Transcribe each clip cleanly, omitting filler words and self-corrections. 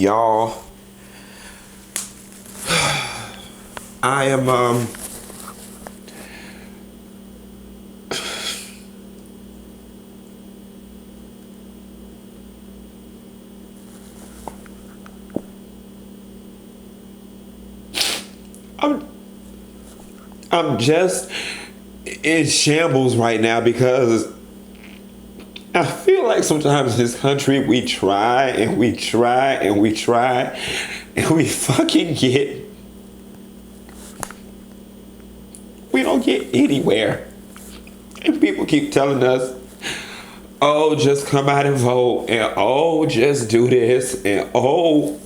Y'all, I am I'm I'm just in shambles right now because I feel like sometimes in this country we try and we try and we try and we don't get anywhere. And people keep telling us, oh, just come out and vote, and oh, just do this, and oh,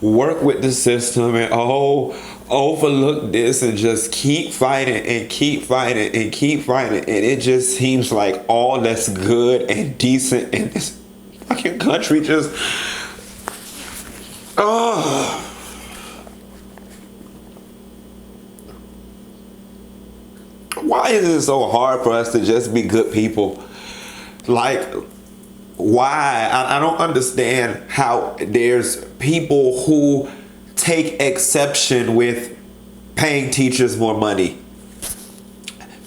work with the system, and oh, overlook this, and just keep fighting and keep fighting and keep fighting. And it just seems like all that's good and decent in this fucking country just, oh. Why is it so hard for us to just be good people? Like, why? I don't understand how there's people who take exception with paying teachers more money.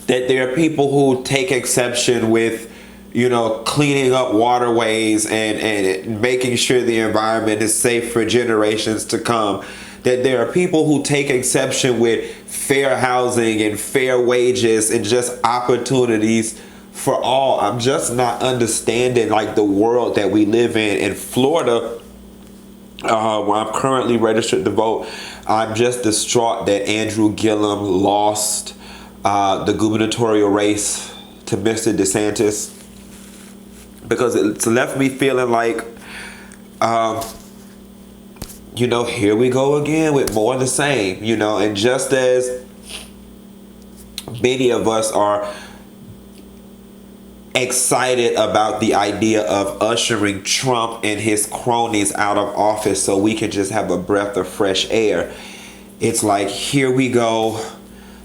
That there are people who take exception with, cleaning up waterways and making sure the environment is safe for generations to come. That there are people who take exception with fair housing and fair wages and just opportunities for all. I'm just not understanding like the world that we live in Florida, where I'm currently registered to vote. I'm just distraught that Andrew Gillum lost the gubernatorial race to Mr. DeSantis, because it's left me feeling like here we go again with more of the same, and just as many of us are excited about the idea of ushering Trump and his cronies out of office so we can just have a breath of fresh air, it's like, here we go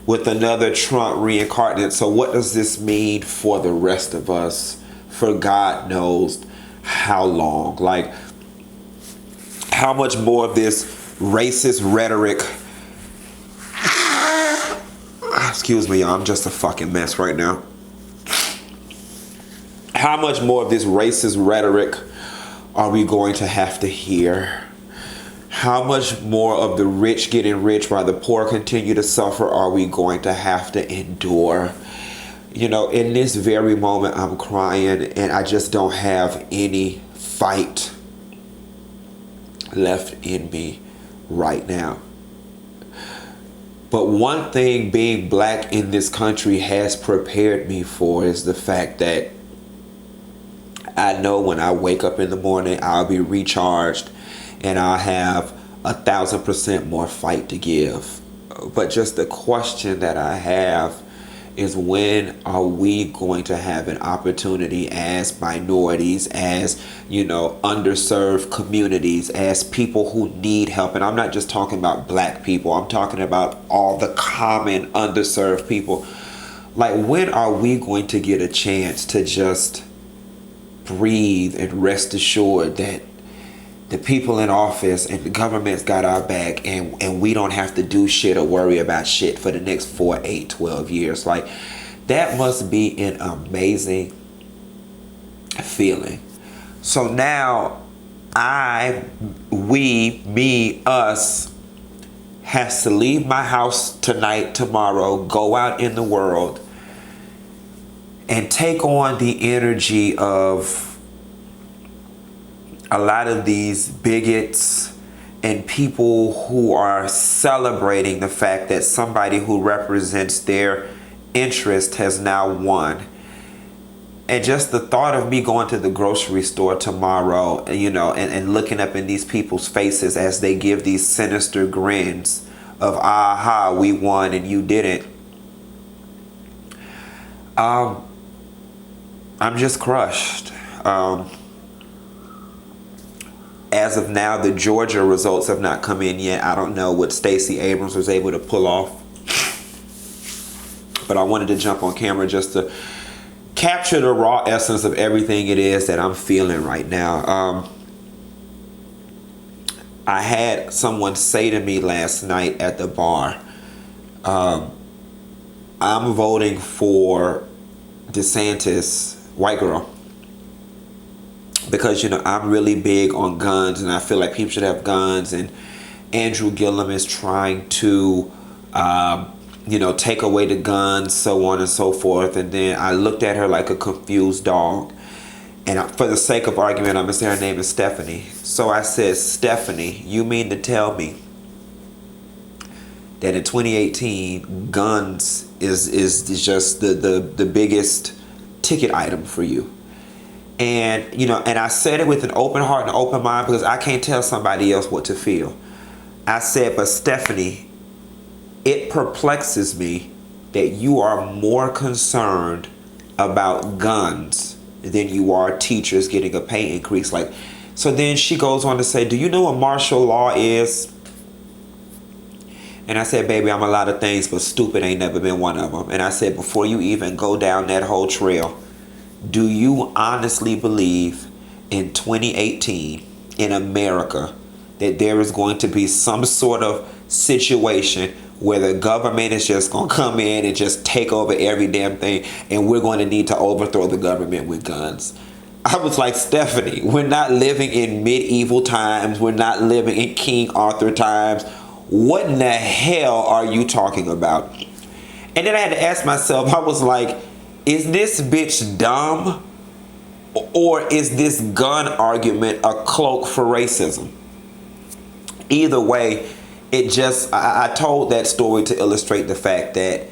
with another Trump reincarnate. So what does this mean for the rest of us for God knows how long? Like, how much more of this racist rhetoric? Excuse me, y'all, I'm just a fucking mess right now. How much more of this racist rhetoric are we going to have to hear? How much more of the rich getting rich while the poor continue to suffer are we going to have to endure? In this very moment, I'm crying and I just don't have any fight left in me right now. But one thing being black in this country has prepared me for is the fact that I know when I wake up in the morning, I'll be recharged and I'll have 1,000% more fight to give. But just the question that I have is, when are we going to have an opportunity as minorities, as, underserved communities, as people who need help? And I'm not just talking about black people. I'm talking about all the common underserved people. Like, when are we going to get a chance to just breathe and rest assured that the people in office and the government's got our back, and we don't have to do shit or worry about shit for the next 4, 8, 12 years? Like, that must be an amazing feeling. So now us has to leave my house tonight, tomorrow, go out in the world and take on the energy of a lot of these bigots and people who are celebrating the fact that somebody who represents their interest has now won. And just the thought of me going to the grocery store tomorrow, and looking up in these people's faces as they give these sinister grins of, aha, we won and you didn't. I'm just crushed. As of now, the Georgia results have not come in yet. I don't know what Stacey Abrams was able to pull off. But I wanted to jump on camera just to capture the raw essence of everything it is that I'm feeling right now. I had someone say to me last night at the bar, I'm voting for DeSantis, white girl, because I'm really big on guns and I feel like people should have guns, and Andrew Gillum is trying to take away the guns, so on and so forth. And then I looked at her like a confused dog, and for the sake of argument, I'm gonna say her name is Stephanie. So I said, Stephanie, you mean to tell me that in 2018 guns is just the biggest ticket item for you? And and I said it with an open heart and an open mind, because I can't tell somebody else what to feel. I said, but Stephanie, it perplexes me that you are more concerned about guns than you are teachers getting a pay increase. So then she goes on to say, do you know what martial law is? And I said, baby, I'm a lot of things, but stupid ain't never been one of them. And I said, before you even go down that whole trail, do you honestly believe in 2018 in America that there is going to be some sort of situation where the government is just going to come in and just take over every damn thing, and we're going to need to overthrow the government with guns? I was like, Stephanie, we're not living in medieval times. We're not living in King Arthur times. What in the hell are you talking about? And then I had to ask myself, I was like, is this bitch dumb, or is this gun argument a cloak for racism? Either way, I told that story to illustrate the fact that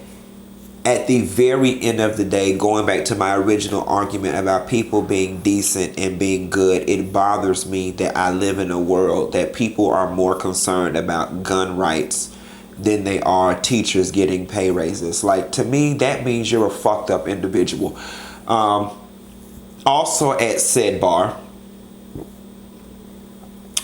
at the very end of the day, going back to my original argument about people being decent and being good, it bothers me that I live in a world that people are more concerned about gun rights than they are teachers getting pay raises. To me, that means you're a fucked up individual. Also at said bar,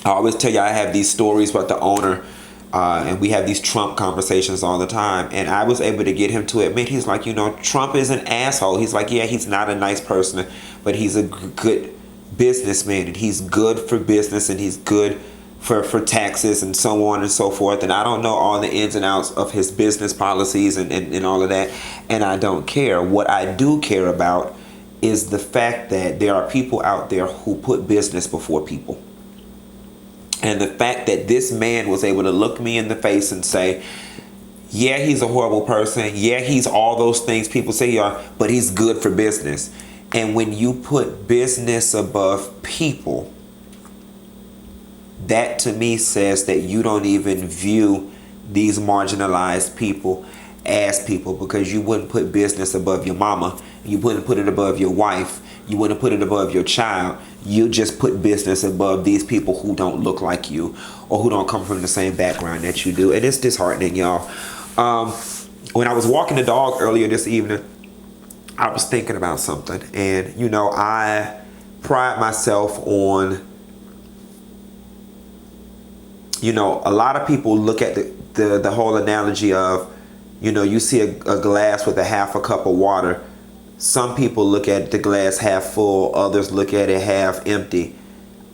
I always tell you I have these stories about the owner, and we have these Trump conversations all the time. And I was able to get him to admit, he's like, Trump is an asshole. He's like, yeah, he's not a nice person, but he's a good businessman, and he's good for business, and he's good for taxes and so on and so forth. And I don't know all the ins and outs of his business policies and all of that. And I don't care. What I do care about is the fact that there are people out there who put business before people. And the fact that this man was able to look me in the face and say, yeah, he's a horrible person. Yeah, he's all those things people say he are, but he's good for business. And when you put business above people, that to me says that you don't even view these marginalized people as people, because you wouldn't put business above your mama. You wouldn't put it above your wife. You wouldn't put it above your child. You just put business above these people who don't look like you or who don't come from the same background that you do. And it's disheartening, y'all. When I was walking the dog earlier this evening, I was thinking about something. And, I pride myself on, a lot of people look at the whole analogy of, you see a glass with a half a cup of water. Some people look at the glass half full, others look at it half empty.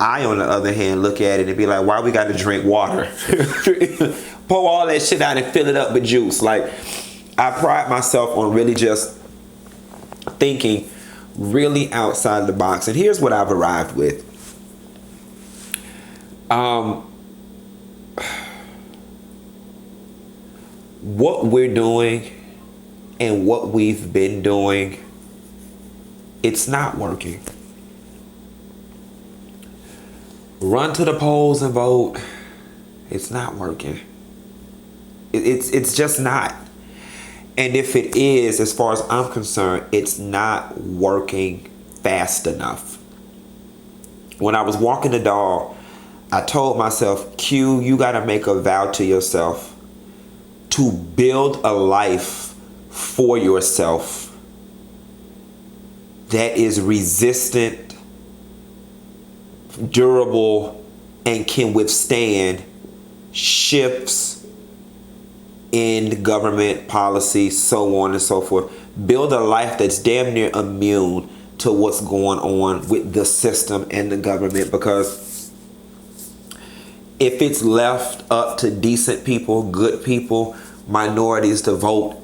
I, on the other hand, look at it and be like, why we got to drink water? Pour all that shit out and fill it up with juice. I pride myself on really just thinking really outside the box. And here's what I've arrived with. What we're doing and what we've been doing, it's not working. Run to the polls and vote. It's not working. It's just not. And if it is, as far as I'm concerned, it's not working fast enough. When I was walking the dog, I told myself, Q, you got to make a vow to yourself to build a life for yourself that is resistant, durable, and can withstand shifts in government policy, so on and so forth. Build a life that's damn near immune to what's going on with the system and the government, because if it's left up to decent people, good people, minorities to vote,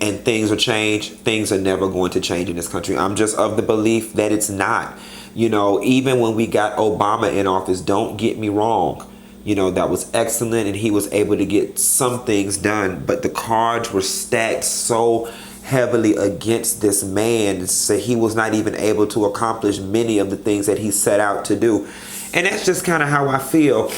and things will change, things are never going to change in this country. I'm just of the belief that it's not. You know, even when we got Obama in office, don't get me wrong, you know, that was excellent and he was able to get some things done, but the cards were stacked so heavily against this man, so he was not even able to accomplish many of the things that he set out to do. And that's just kind of how I feel.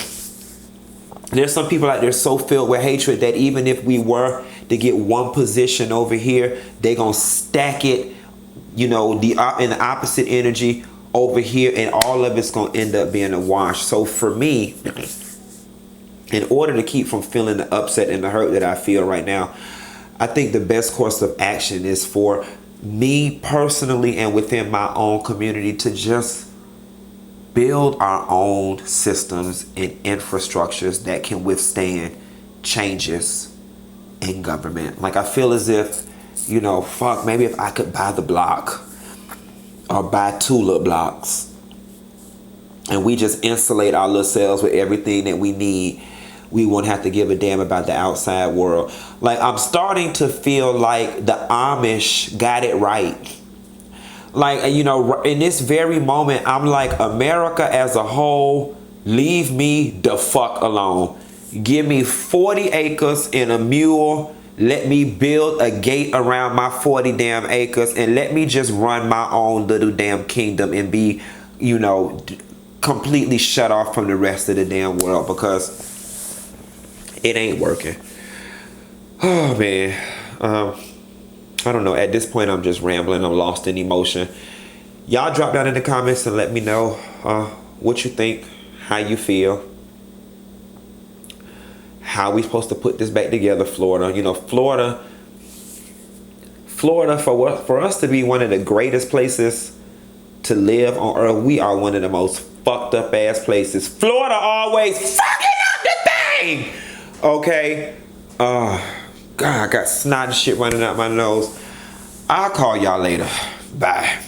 There's some people out there so filled with hatred that even if we were to get one position over here, they gonna stack it, you know, in the opposite energy over here, and all of it's gonna end up being a wash. So for me, in order to keep from feeling the upset and the hurt that I feel right now, I think the best course of action is for me personally and within my own community to just build our own systems and infrastructures that can withstand changes in government. Like, I feel as if, you know, fuck, maybe if I could buy the block or buy tulip blocks and we just insulate our little selves with everything that we need, we won't have to give a damn about the outside world. Like, I'm starting to feel like the Amish got it right. Like, you know, in this very moment, I'm like, America as a whole, leave me the fuck alone. Give me 40 acres and a mule. Let me build a gate around my 40 damn acres and let me just run my own little damn kingdom and be, you know, completely shut off from the rest of the damn world, because it ain't working. Oh, man. I don't know. At this point, I'm just rambling. I'm lost in emotion. Y'all drop down in the comments and let me know what you think, how you feel, how we supposed to put this back together, Florida. You know, Florida, for us to be one of the greatest places to live on earth, we are one of the most fucked up ass places. Florida always fucking up the thing. Okay. God, I got snot and shit running out my nose. I'll call y'all later. Bye.